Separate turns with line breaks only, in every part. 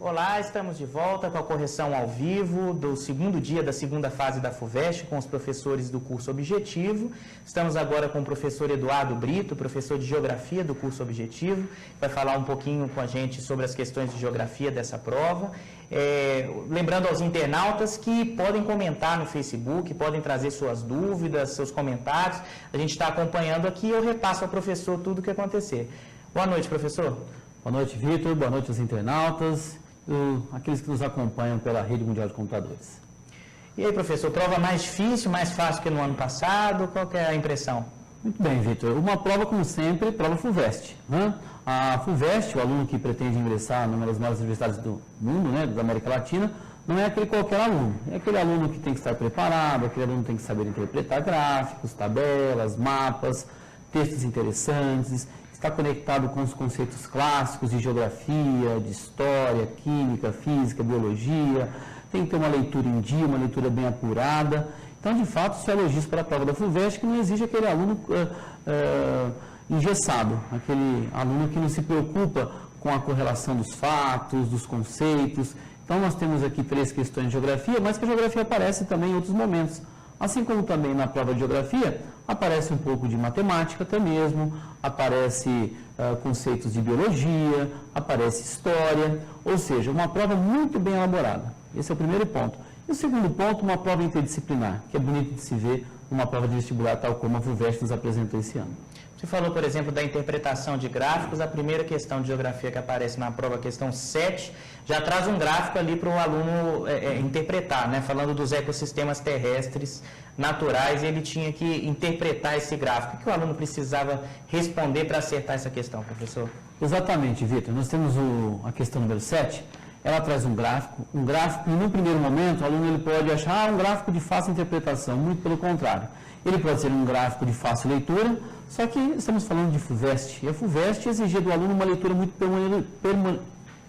Olá, estamos de volta com a correção ao vivo do segundo dia da segunda fase da FUVEST com os professores do curso Objetivo. Estamos agora com o professor Eduardo Brito, professor de Geografia do curso Objetivo, vai falar um pouquinho com a gente sobre as questões de Geografia dessa prova. Lembrando aos internautas que podem comentar no Facebook, podem trazer suas dúvidas, seus comentários. A gente está acompanhando aqui e eu repasso ao professor tudo o que acontecer. Boa noite, professor.
Boa noite, Vitor. Boa noite aos internautas. Aqueles que nos acompanham pela Rede Mundial de Computadores.
E aí, professor, prova mais difícil, mais fácil que no ano passado? Qual que é a impressão?
Muito bem, Vitor. Uma prova, como sempre, prova FUVEST. Né? A FUVEST, o aluno que pretende ingressar numa das maiores universidades do mundo, né, da América Latina, não é aquele qualquer aluno. É aquele aluno que tem que estar preparado, aquele aluno que tem que saber interpretar gráficos, tabelas, mapas, textos interessantes, está conectado com os conceitos clássicos de geografia, de história, química, física, biologia, tem que ter uma leitura em dia, uma leitura bem apurada. Então, de fato, isso é elogio para a prova da FUVEST, que não exige aquele aluno engessado, aquele aluno que não se preocupa com a correlação dos fatos, dos conceitos. Então, nós temos aqui 3 questões de geografia, mas que a geografia aparece também em outros momentos. Assim como também na prova de geografia, aparece um pouco de matemática até mesmo, aparece conceitos de biologia, aparece história, ou seja, uma prova muito bem elaborada. Esse é o primeiro ponto. E o segundo ponto, uma prova interdisciplinar, que é bonito de se ver numa prova de vestibular tal como a FUVEST nos apresentou esse ano.
Você falou, por exemplo, da interpretação de gráficos. A primeira questão de geografia que aparece na prova, a questão 7, já traz um gráfico ali para o aluno interpretar, né? Falando dos ecossistemas terrestres naturais, ele tinha que interpretar esse gráfico. O que o aluno precisava responder para acertar essa questão, professor?
Exatamente, Vitor. Nós temos a questão número 7, ela traz um gráfico, e no primeiro momento o aluno ele pode achar um gráfico de fácil interpretação, muito pelo contrário. Ele pode ser um gráfico de fácil leitura, só que estamos falando de FUVEST, e a FUVEST exigia do aluno uma leitura muito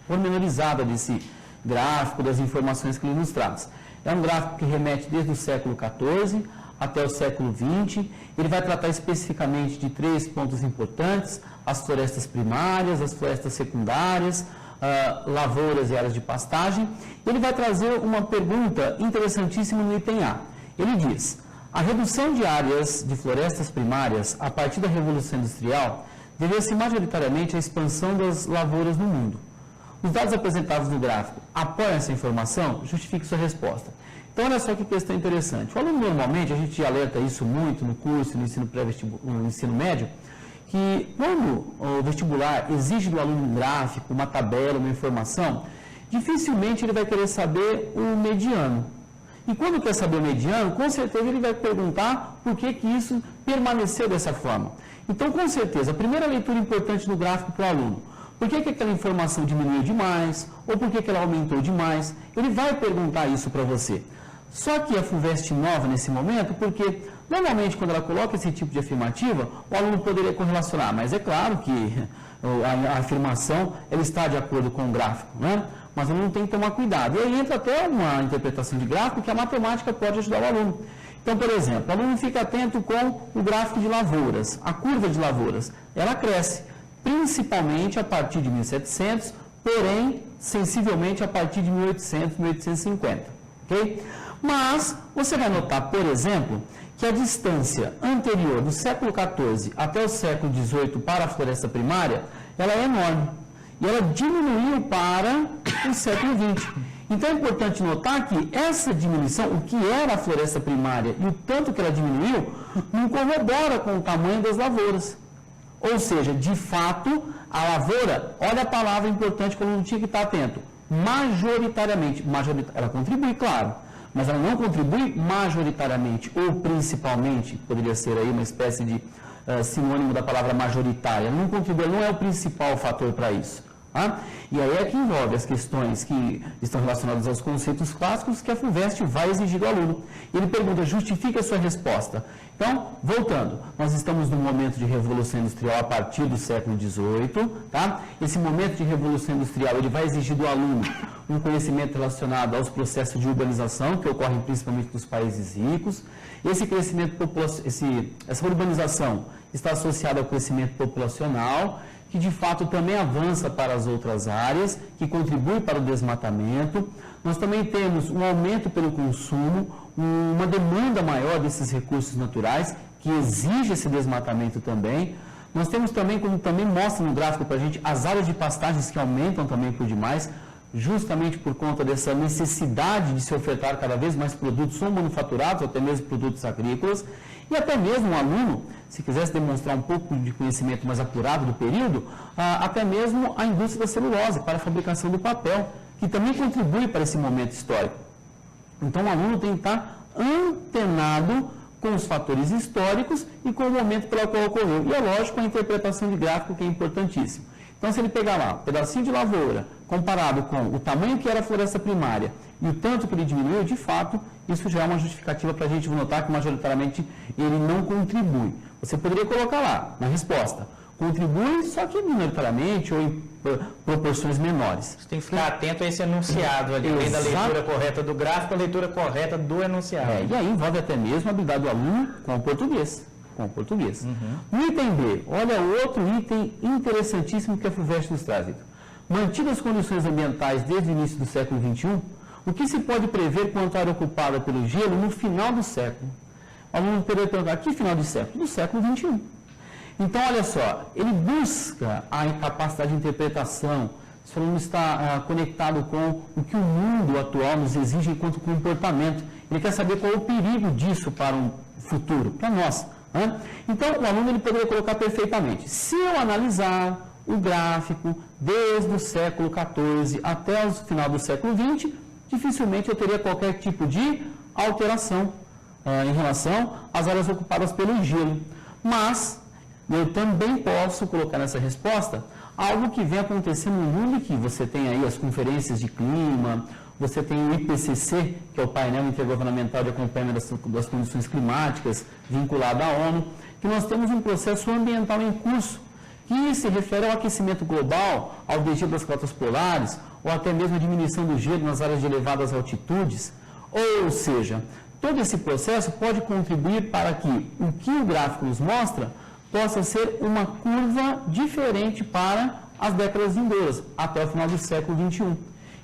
pormenorizada desse gráfico, das informações que ele nos traz. É um gráfico que remete desde o século XIV até o século XX, ele vai tratar especificamente de 3 pontos importantes: as florestas primárias, as florestas secundárias, lavouras e áreas de pastagem. Ele vai trazer uma pergunta interessantíssima no item A. Ele diz: a redução de áreas de florestas primárias a partir da Revolução Industrial deveu-se majoritariamente à expansão das lavouras no mundo. Os dados apresentados no gráfico apoiam essa informação? Justifique sua resposta. Então, olha só que questão interessante. O aluno, normalmente, a gente alerta isso muito no curso, no ensino pré-vestibular, no ensino médio, que quando o vestibular exige do aluno um gráfico, uma tabela, uma informação, dificilmente ele vai querer saber o mediano. E quando quer saber o mediano, com certeza ele vai perguntar por que isso permaneceu dessa forma. Então, com certeza, a primeira leitura importante no gráfico para o aluno: por que aquela informação diminuiu demais, ou por que ela aumentou demais? Ele vai perguntar isso para você. Só que a FUVEST inova nesse momento, porque normalmente quando ela coloca esse tipo de afirmativa, o aluno poderia correlacionar, mas é claro que a afirmação ela está de acordo com o gráfico, né? Mas o aluno tem que tomar cuidado. E aí entra até uma interpretação de gráfico que a matemática pode ajudar o aluno. Então, por exemplo, o aluno fica atento com o gráfico de lavouras. A curva de lavouras, ela cresce, principalmente a partir de 1700, porém, sensivelmente a partir de 1800, 1850. Ok? Mas você vai notar, por exemplo, que a distância anterior do século XIV até o século XVIII para a floresta primária, ela é enorme. E ela diminuiu para o século XX. Então é importante notar que essa diminuição, o que era a floresta primária e o tanto que ela diminuiu, não corrobora com o tamanho das lavouras. Ou seja, de fato, a lavoura, olha a palavra importante que o aluno tinha que estar atento, majoritariamente. Ela contribui, claro, mas ela não contribui majoritariamente ou principalmente, poderia ser aí uma espécie de sinônimo da palavra majoritária. Não contribui, não é o principal fator para isso. Tá? E aí é que envolve as questões que estão relacionadas aos conceitos clássicos que a FUVEST vai exigir do aluno. Ele pergunta: justifique a sua resposta. Então, voltando, nós estamos num momento de revolução industrial a partir do século XVIII. Tá? Esse momento de revolução industrial ele vai exigir do aluno um conhecimento relacionado aos processos de urbanização que ocorrem principalmente nos países ricos. Esse crescimento essa urbanização está associada ao crescimento populacional, que de fato também avança para as outras áreas, que contribui para o desmatamento. Nós também temos um aumento pelo consumo, uma demanda maior desses recursos naturais, que exige esse desmatamento também. Nós temos também, como também mostra no gráfico para a gente, as áreas de pastagens que aumentam também por demais, justamente por conta dessa necessidade de se ofertar cada vez mais produtos ou manufaturados, ou até mesmo produtos agrícolas, e até mesmo um aluno, se quisesse demonstrar um pouco de conhecimento mais apurado do período, até mesmo a indústria da celulose para a fabricação do papel, que também contribui para esse momento histórico. Então o aluno tem que estar antenado com os fatores históricos e com o momento pelo qual ocorreu. E é lógico a interpretação de gráfico, que é importantíssimo. Então, se ele pegar lá um pedacinho de lavoura, comparado com o tamanho que era a floresta primária e o tanto que ele diminuiu, de fato, isso já é uma justificativa para a gente notar que, majoritariamente, ele não contribui. Você poderia colocar lá, na resposta, contribui, só que minoritariamente ou em proporções menores.
Você tem que ficar atento a esse enunciado ali, além da leitura correta do gráfico, a leitura correta do enunciado.
E aí envolve até mesmo a habilidade do aluno com o português. No item B, olha outro item interessantíssimo que a FUVEST nos traz. Mantidas as condições ambientais desde o início do século XXI, o que se pode prever quanto à área ocupada pelo gelo no final do século? O aluno poderia perguntar, que final de século? Do século XXI. Então, olha só, ele busca a capacidade de interpretação, esse aluno está conectado com o que o mundo atual nos exige enquanto comportamento. Ele quer saber qual é o perigo disso para um futuro, para nós. Então, o aluno ele poderia colocar perfeitamente. Se eu analisar o gráfico desde o século XIV até o final do século XX, dificilmente eu teria qualquer tipo de alteração em relação às áreas ocupadas pelo gelo. Mas eu também posso colocar nessa resposta algo que vem acontecendo no mundo, que você tem aí as conferências de clima, você tem o IPCC, que é o painel intergovernamental de acompanhamento das condições climáticas, vinculado à ONU, que nós temos um processo ambiental em curso, que se refere ao aquecimento global, ao degelo das cotas polares, ou até mesmo a diminuição do gelo nas áreas de elevadas altitudes. Ou seja, todo esse processo pode contribuir para que o que o gráfico nos mostra possa ser uma curva diferente para as décadas vindouras, até o final do século XXI.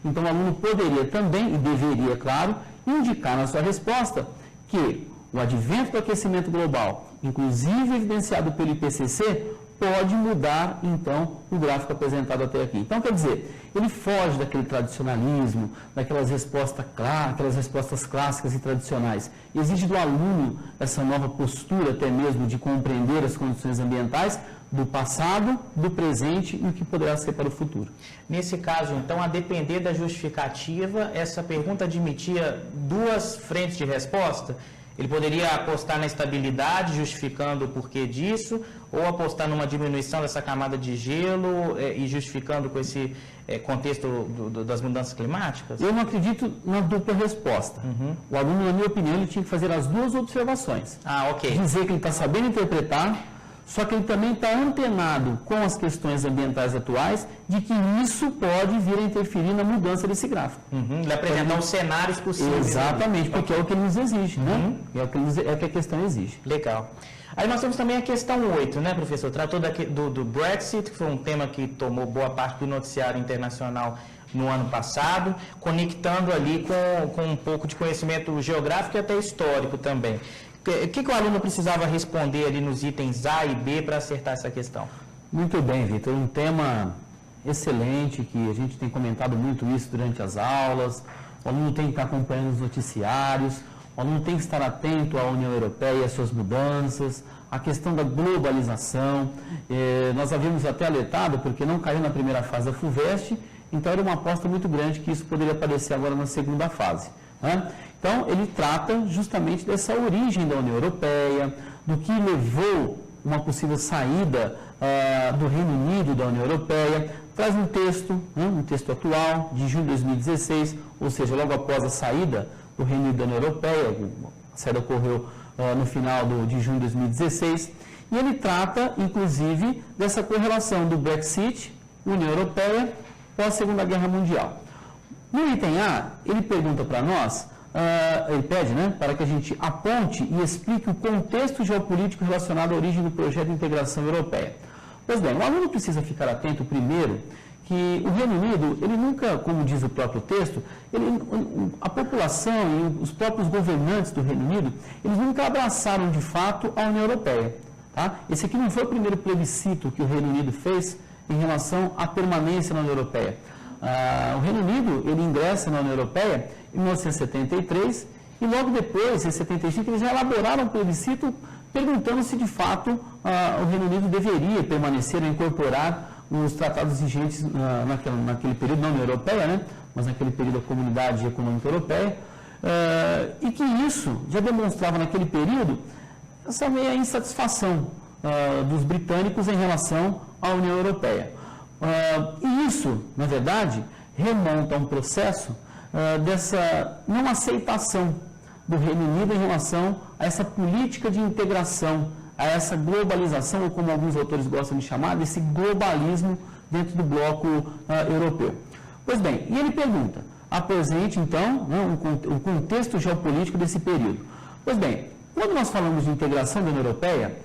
Então, o aluno poderia também, e deveria, claro, indicar na sua resposta que o advento do aquecimento global, inclusive evidenciado pelo IPCC, pode mudar, então, o gráfico apresentado até aqui. Então, quer dizer, ele foge daquele tradicionalismo, daquelas respostas clássicas e tradicionais. Exige do aluno essa nova postura, até mesmo, de compreender as condições ambientais do passado, do presente e o que poderá ser para o futuro.
Nesse caso, então, a depender da justificativa, essa pergunta admitia duas frentes de resposta? Ele poderia apostar na estabilidade, justificando o porquê disso, ou apostar numa diminuição dessa camada de gelo e justificando com esse contexto das mudanças climáticas?
Eu não acredito na dupla resposta. O aluno, na minha opinião, ele tinha que fazer as duas observações.
Ok.
Dizer que ele está sabendo interpretar, só que ele também está antenado com as questões ambientais atuais, de que isso pode vir a interferir na mudança desse gráfico.
Ele apresentar os cenários possíveis.
Exatamente, porque é o que ele nos exige, né? É o que a questão exige.
Legal. Aí nós temos também a questão 8, né, professor? Tratou do Brexit, que foi um tema que tomou boa parte do noticiário internacional no ano passado, conectando ali com um pouco de conhecimento geográfico e até histórico também. O que o aluno precisava responder ali nos itens A e B para acertar essa questão?
Muito bem, Vitor. Um tema excelente, que a gente tem comentado muito isso durante as aulas. O aluno tem que estar acompanhando os noticiários, o aluno tem que estar atento à União Europeia e às suas mudanças, a questão da globalização. Nós havíamos até alertado, porque não caiu na primeira fase da FUVEST, então era uma aposta muito grande que isso poderia aparecer agora na segunda fase. Então, ele trata justamente dessa origem da União Europeia, do que levou uma possível saída do Reino Unido da União Europeia, traz um texto atual, de junho de 2016, ou seja, logo após a saída do Reino Unido da União Europeia, a saída ocorreu no final de junho de 2016, e ele trata, inclusive, dessa correlação do Brexit, União Europeia, pós-Segunda Guerra Mundial. No item A, ele pergunta para nós, ele pede, para que a gente aponte e explique o contexto geopolítico relacionado à origem do projeto de integração europeia. Pois bem, o aluno precisa ficar atento primeiro que o Reino Unido, ele nunca, como diz o próprio texto, a população e os próprios governantes do Reino Unido, eles nunca abraçaram de fato a União Europeia. Tá? Esse aqui não foi o primeiro plebiscito que o Reino Unido fez em relação à permanência na União Europeia. O Reino Unido, ele ingressa na União Europeia em 1973 e logo depois, em 75, eles já elaboraram um plebiscito perguntando se de fato o Reino Unido deveria permanecer ou incorporar os tratados vigentes naquele período, não na União Europeia, né? Mas naquele período da Comunidade Econômica Europeia, e que isso já demonstrava naquele período essa meia insatisfação dos britânicos em relação à União Europeia. E isso, na verdade, remonta a um processo dessa não aceitação do Reino Unido em relação a essa política de integração, a essa globalização, ou como alguns autores gostam de chamar, desse globalismo dentro do bloco europeu. Pois bem, e ele pergunta, apresente então o contexto geopolítico desse período. Pois bem, quando nós falamos de integração da União Europeia,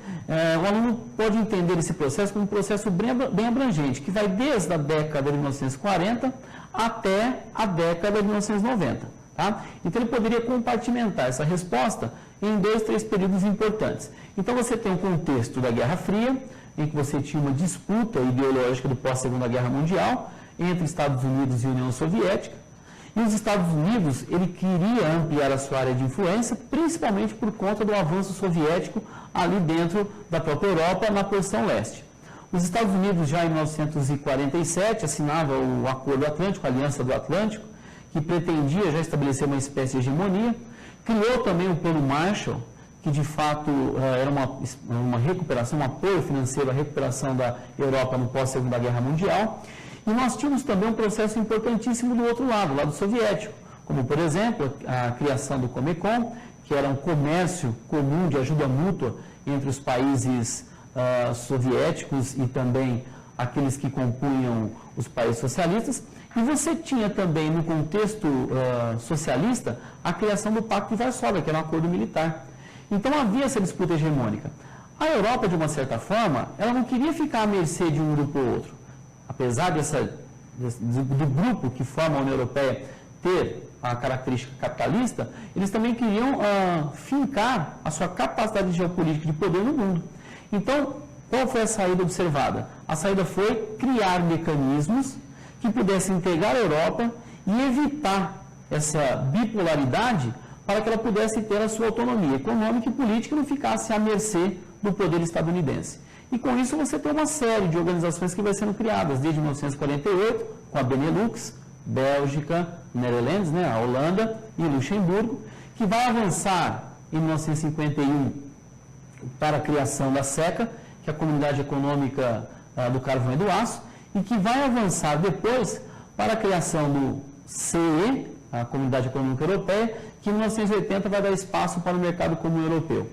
o aluno pode entender esse processo como um processo bem abrangente, que vai desde a década de 1940 até a década de 1990. Tá? Então, ele poderia compartimentar essa resposta em 2, 3 períodos importantes. Então, você tem um contexto da Guerra Fria, em que você tinha uma disputa ideológica do pós-Segunda Guerra Mundial entre Estados Unidos e União Soviética. E os Estados Unidos, ele queria ampliar a sua área de influência, principalmente por conta do avanço soviético ali dentro da própria Europa, na porção leste. Os Estados Unidos, já em 1947, assinava o Acordo Atlântico, a Aliança do Atlântico, que pretendia já estabelecer uma espécie de hegemonia. Criou também o Plano Marshall, que de fato era uma recuperação, um apoio financeiro à recuperação da Europa no pós-Segunda Guerra Mundial. E nós tínhamos também um processo importantíssimo do outro lado, o lado soviético, como, por exemplo, a criação do Comecon, que era um comércio comum de ajuda mútua entre os países soviéticos e também aqueles que compunham os países socialistas. E você tinha também, no contexto socialista, a criação do Pacto de Varsóvia, que era um acordo militar. Então, havia essa disputa hegemônica. A Europa, de uma certa forma, ela não queria ficar à mercê de um grupo ou outro. Apesar do grupo que forma a União Europeia ter a característica capitalista, eles também queriam fincar a sua capacidade geopolítica de poder no mundo. Então, qual foi a saída observada? A saída foi criar mecanismos que pudessem integrar a Europa e evitar essa bipolaridade para que ela pudesse ter a sua autonomia econômica e política e não ficasse à mercê do poder estadunidense. E com isso você tem uma série de organizações que vai sendo criadas, desde 1948, com a Benelux, Bélgica, Netherlands, né, a Holanda e Luxemburgo, que vai avançar em 1951 para a criação da SECA, que é a Comunidade Econômica do Carvão e do Aço, e que vai avançar depois para a criação do CE, a Comunidade Econômica Europeia, que em 1980 vai dar espaço para o mercado comum europeu.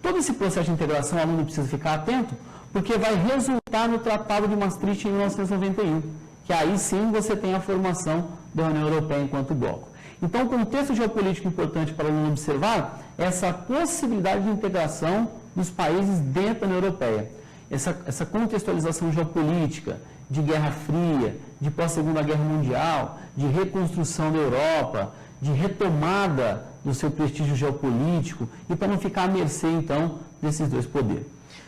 Todo esse processo de integração, o aluno precisa ficar atento, porque vai resultar no Tratado de Maastricht em 1991, que aí sim você tem a formação da União Europeia enquanto bloco. Então, o contexto geopolítico importante para o aluno observar é essa possibilidade de integração dos países dentro da União Europeia. Essa contextualização geopolítica, de Guerra Fria, de pós-Segunda Guerra Mundial, de reconstrução da Europa, de retomada do seu prestígio geopolítico, e para não ficar à mercê, então, desses dois poderes.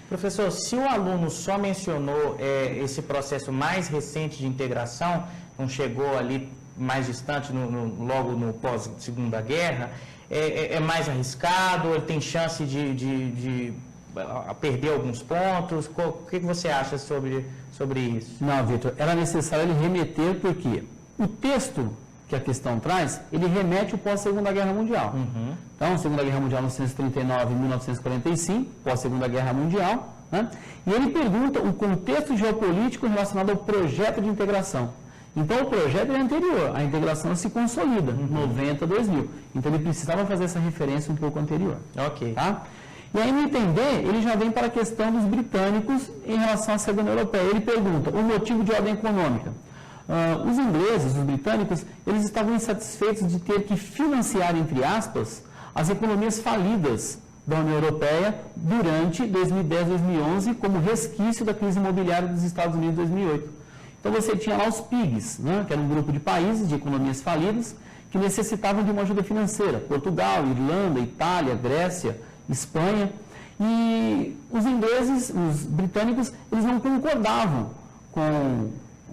Professor, se o aluno só mencionou esse processo mais recente de integração, não chegou ali mais distante, logo no pós-Segunda Guerra, é mais arriscado, ele tem chance de perder alguns pontos? O que você acha sobre isso?
Não, Vitor, era necessário ele remeter, porque o texto que a questão traz, ele remete ao pós-Segunda Guerra Mundial. Então, Segunda Guerra Mundial 1939 e 1945, pós-Segunda Guerra Mundial, né? E ele pergunta o contexto geopolítico relacionado ao projeto de integração. Então, o projeto é anterior, a integração se consolida, 90, 2000. Então, ele precisava fazer essa referência um pouco anterior.
Ok.
Tá? E aí, no entender, ele já vem para a questão dos britânicos em relação à saída da União Europeia. Ele pergunta o motivo de ordem econômica. Os ingleses, os britânicos, eles estavam insatisfeitos de ter que financiar, entre aspas, as economias falidas da União Europeia durante 2010, 2011, como resquício da crise imobiliária dos Estados Unidos em 2008. Então você tinha lá os PIGs, né, que era um grupo de países, de economias falidas, que necessitavam de uma ajuda financeira. Portugal, Irlanda, Itália, Grécia, Espanha. E os ingleses, os britânicos, eles não concordavam com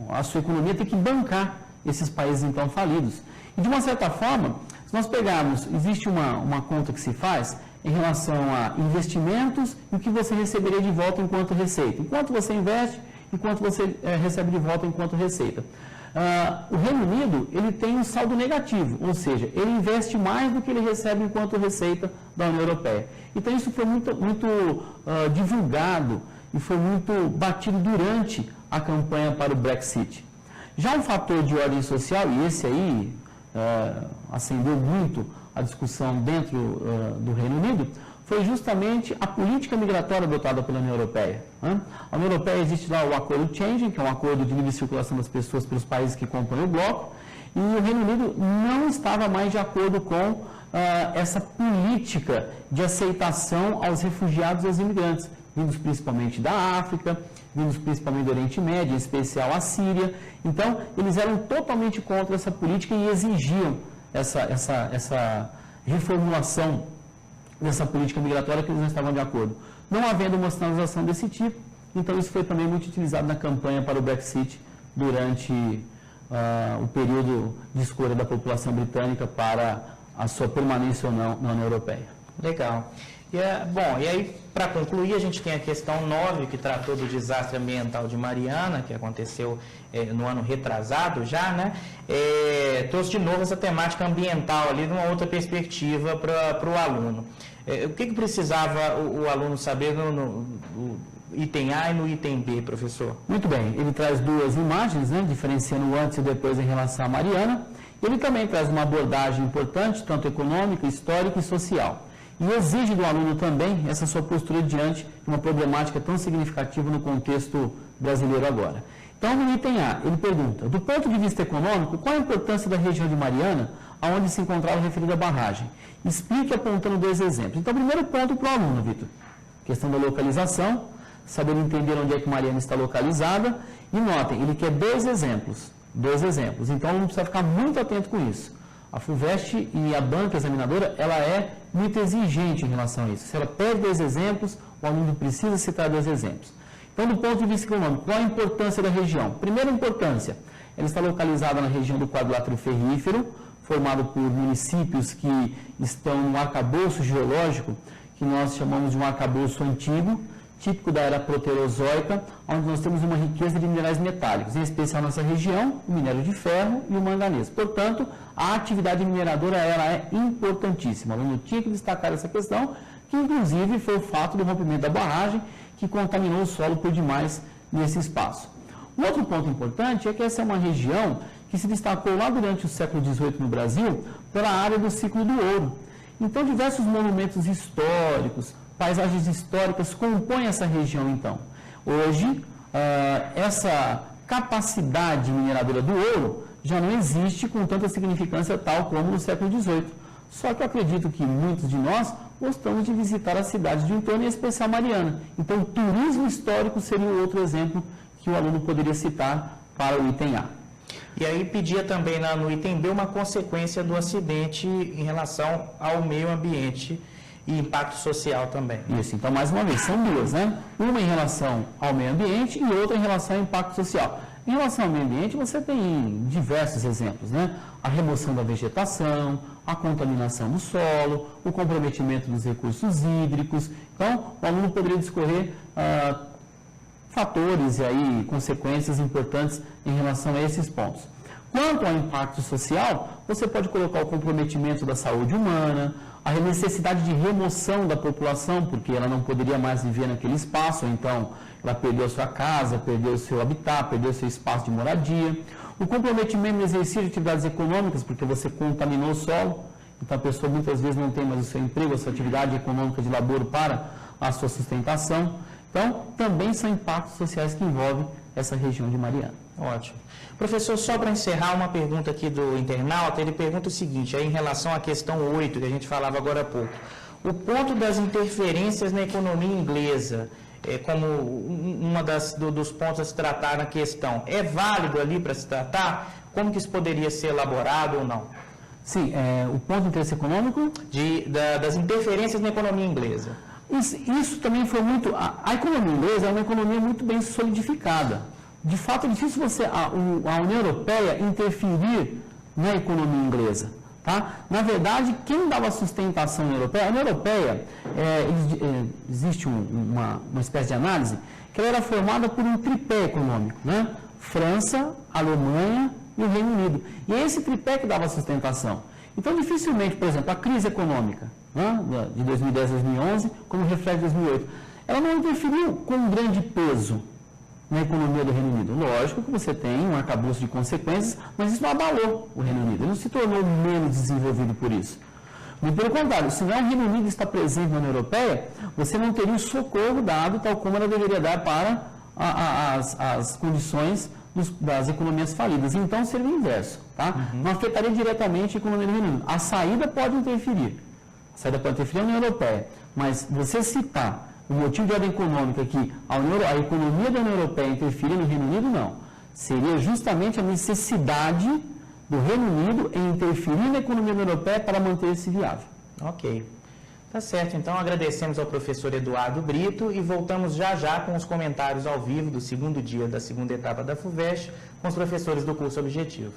a sua economia ter que bancar esses países então falidos. E de uma certa forma, se nós pegarmos, existe uma conta que se faz em relação a investimentos e o que você receberia de volta enquanto receita. Enquanto você investe, enquanto você recebe de volta enquanto receita. O Reino Unido, ele tem um saldo negativo, ou seja, ele investe mais do que ele recebe enquanto receita da União Europeia. Então isso foi muito divulgado e foi muito batido durante a campanha para o Brexit. Já um fator de ordem social, e esse aí acendeu muito a discussão dentro do Reino Unido, foi justamente a política migratória adotada pela União Europeia. A União Europeia existe lá o acordo Schengen, que é um acordo de livre circulação das pessoas pelos países que compõem o bloco, e o Reino Unido não estava mais de acordo com essa política de aceitação aos refugiados e aos imigrantes, vindos principalmente da África, vindos principalmente do Oriente Médio, em especial a Síria. Então, eles eram totalmente contra essa política e exigiam essa reformulação dessa política migratória que eles não estavam de acordo. Não havendo uma sinalização desse tipo, então isso foi também muito utilizado na campanha para o Brexit durante o período de escolha da população britânica para a sua permanência ou não na União Europeia.
Legal. E aí, para concluir, a gente tem a questão 9, que tratou do desastre ambiental de Mariana, que aconteceu no ano retrasado já, né? Trouxe de novo essa temática ambiental ali, de uma outra perspectiva para o aluno. O que precisava o aluno saber no item A e no item B, professor?
Muito bem, ele traz duas imagens, né, diferenciando o antes e depois em relação a Mariana. Ele também traz uma abordagem importante, tanto econômica, histórica e social. E exige do aluno também essa sua postura diante de uma problemática tão significativa no contexto brasileiro agora. Então, no item A, ele pergunta, do ponto de vista econômico, qual a importância da região de Mariana, onde se encontrava a referida barragem? Explique apontando dois exemplos. Então, primeiro ponto para o aluno, Vitor, questão da localização, saber entender onde é que Mariana está localizada, e notem, ele quer dois exemplos, então o aluno precisa ficar muito atento com isso. A FUVEST e a banca examinadora, ela é muito exigente em relação a isso. Se ela pede dois exemplos, o aluno precisa citar dois exemplos. Então, do ponto de vista econômico, qual a importância da região? Primeira importância, ela está localizada na região do quadrilátero ferrífero, formado por municípios que estão no arcabouço geológico, que nós chamamos de um arcabouço antigo, típico da era proterozoica, onde nós temos uma riqueza de minerais metálicos, em especial nessa região, o minério de ferro e o manganês. Portanto, a atividade mineradora ela é importantíssima. O aluno tinha que destacar essa questão, que inclusive foi o fato do rompimento da barragem, que contaminou o solo por demais nesse espaço. Um outro ponto importante é que essa é uma região que se destacou lá durante o século XVIII no Brasil pela área do ciclo do ouro. Então, diversos monumentos históricos, paisagens históricas compõem essa região, então. Hoje, essa capacidade mineradora do ouro já não existe com tanta significância tal como no século XVIII. Só que eu acredito que muitos de nós gostamos de visitar as cidades de entorno, em especial Mariana. Então, o turismo histórico seria outro exemplo que o aluno poderia citar para o item A.
E aí pedia também no item B uma consequência do acidente em relação ao meio ambiente e impacto social também.
Isso, então mais uma vez, são duas, né? Uma em relação ao meio ambiente e outra em relação ao impacto social. Em relação ao meio ambiente, você tem diversos exemplos, né? A remoção da vegetação, a contaminação do solo, o comprometimento dos recursos hídricos. Então, o aluno poderia discorrer fatores e aí consequências importantes em relação a esses pontos. Quanto ao impacto social, você pode colocar o comprometimento da saúde humana, a necessidade de remoção da população, porque ela não poderia mais viver naquele espaço, então ela perdeu a sua casa, perdeu o seu habitat, perdeu o seu espaço de moradia. O comprometimento no exercício de atividades econômicas, porque você contaminou o solo, então a pessoa muitas vezes não tem mais o seu emprego, a sua atividade econômica de laboro para a sua sustentação. Então, também são impactos sociais que envolvem essa região de Mariana.
Ótimo. Professor, só para encerrar uma pergunta aqui do internauta, ele pergunta o seguinte, aí em relação à questão 8, que a gente falava agora há pouco. O ponto das interferências na economia inglesa, como dos pontos a se tratar na questão, é válido ali para se tratar? Como que isso poderia ser elaborado ou não?
Sim, o ponto de interesse econômico?
Das interferências na economia inglesa.
Isso também foi muito... A economia inglesa é uma economia muito bem solidificada. De fato, é difícil a União Europeia interferir na economia inglesa. Tá? Na verdade, quem dava sustentação à União Europeia? A União Europeia, existe uma espécie de análise que ela era formada por um tripé econômico, né? França, Alemanha e o Reino Unido. E é esse tripé que dava sustentação. Então, dificilmente, por exemplo, a crise econômica, né, de 2010 a 2011, como reflete 2008, ela não interferiu com um grande peso na economia do Reino Unido. Lógico que você tem um arcabouço de consequências, mas isso não abalou o Reino Unido. Ele não se tornou menos desenvolvido por isso. Muito pelo contrário, se não o Reino Unido está presente na União Europeia, você não teria o socorro dado tal como ela deveria dar para as condições das economias falidas. Então, seria o inverso. Tá? Não afetaria diretamente a economia do Reino Unido. A saída pode interferir. A saída pode interferir na União Europeia. Mas você citar o motivo de ordem econômica que a economia da União Europeia interferir no Reino Unido, não. Seria justamente a necessidade do Reino Unido em interferir na economia da União Europeia para manter-se viável.
Ok. Tá certo. Então, agradecemos ao professor Eduardo Brito e voltamos já com os comentários ao vivo do segundo dia da segunda etapa da FUVEST com os professores do curso Objetivo.